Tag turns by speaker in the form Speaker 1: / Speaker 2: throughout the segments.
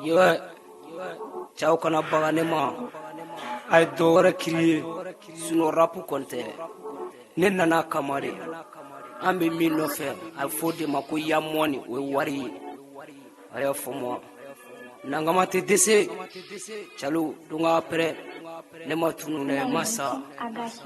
Speaker 1: Yo, ciao kana baganema. Ay dora kriye suno rapu konte. Ne nana kamari. Ambe mi no fe. Ay fodi mako yamoni we wari. Ari fomo. Nangama te dese. Chalu dunga apre. Ne matunu ne masa.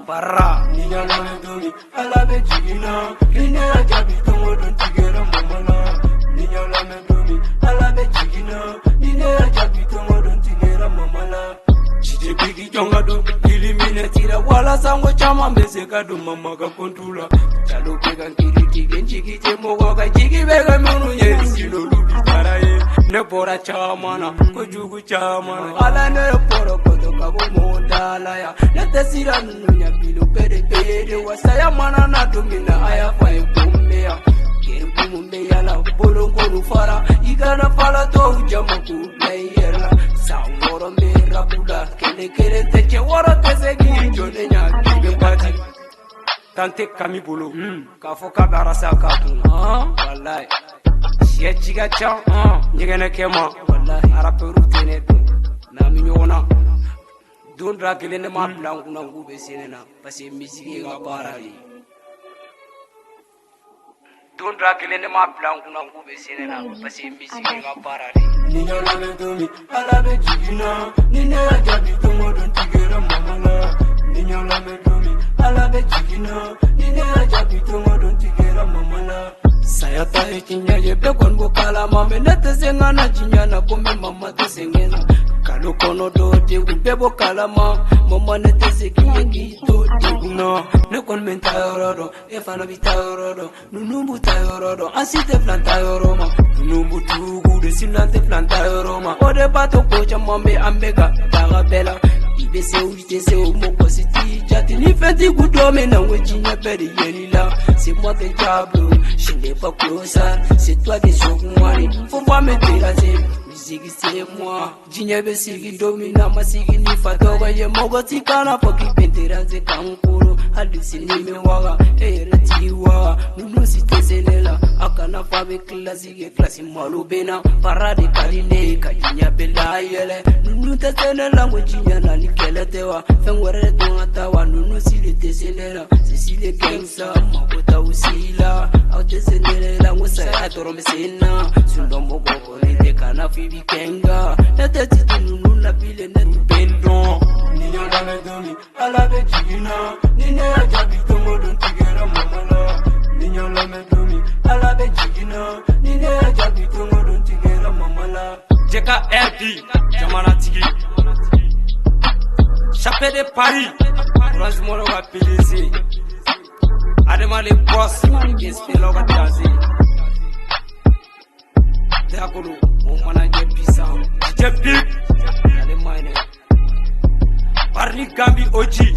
Speaker 1: Barra.
Speaker 2: Ninya na dumi alabe jigina. Ine ajabi tomo don tigera mamana. Ninya na dumi alabe jigina. Ine ajabi tomo don tigera mamana. Chije bigi jonga do ilimine tira wala sango chama mbese kado mama ka kontula. Chalo pega nkiri tige njigi jemo waka jigi bega munu ye sino lubi paraye. Ne bora chamana kujugu chamana. Ala ne poro koto kabo mondala ya. Ne tesira nunya bilu pere pere wasaya mana na domina aya fa ekumbea. Kerumbe yala bolongo rufara igana fala to jama ku playerla. Saworo me rapula kele kele teche woro tesegi jone nya kibe pati. Tante kami bolo ka fo ka barasa ka tun wallahi siya jiga cha nyegene kema wallahi araperu tene na minyona don rakele ne ma plan kuna ngube senena parce musique ga parali don rakele ne ma plan kuna ngube senena parce musique ga parali ninya na me domi alabe jigina nine ajabi to modon tigera mamala ninya na me domi alabe jigina nine ajabi to modon tigera mamala sayata ekinya yebe konbo kala mame nete sengana jinya na kombe mama te sengena kalo kono do te bebo kala mama nete sekiye gito digno ne kon menta yorodo e fana bita yorodo nunumbu ta yorodo ansite planta yoroma nunumbu tugu de sinante planta yoroma ode bato ko chamambe ambega daga bela ibese uitese umoko siti jati ni fenti gudome na wejinya peri yelila c'est moi qui diable je n'ai pas closer c'est toi qui joue moi faut pas me déranger musique c'est moi jinya besigi domina masigi ni fatoga ye mogoti kana poki penteraze kankuru hadisini mewaga eretiwa nunu sitezelela akana fabe klasi malubena parade kaline kajinya bela yele nunu tezenela wejinya na nikeletewa fengwere tonatawa nunu silitezelela sisile kensa makota usila autezelela ngusaya toromesena sundomo boko nite kana fibi kenga neteti nunu na pile netu bendo ninya na domi alabe jigina nine ajabi tomo don tigera mamala ninya na domi alabe jigina nine ajabi tomo don tigera mamala
Speaker 1: Jeka RD jamana tigi Chapé de Paris Franchement va PDC Adema les boss Espelo va taser Dakolo mon manager puissant DJ Big Allez mine Parli Gambi Oji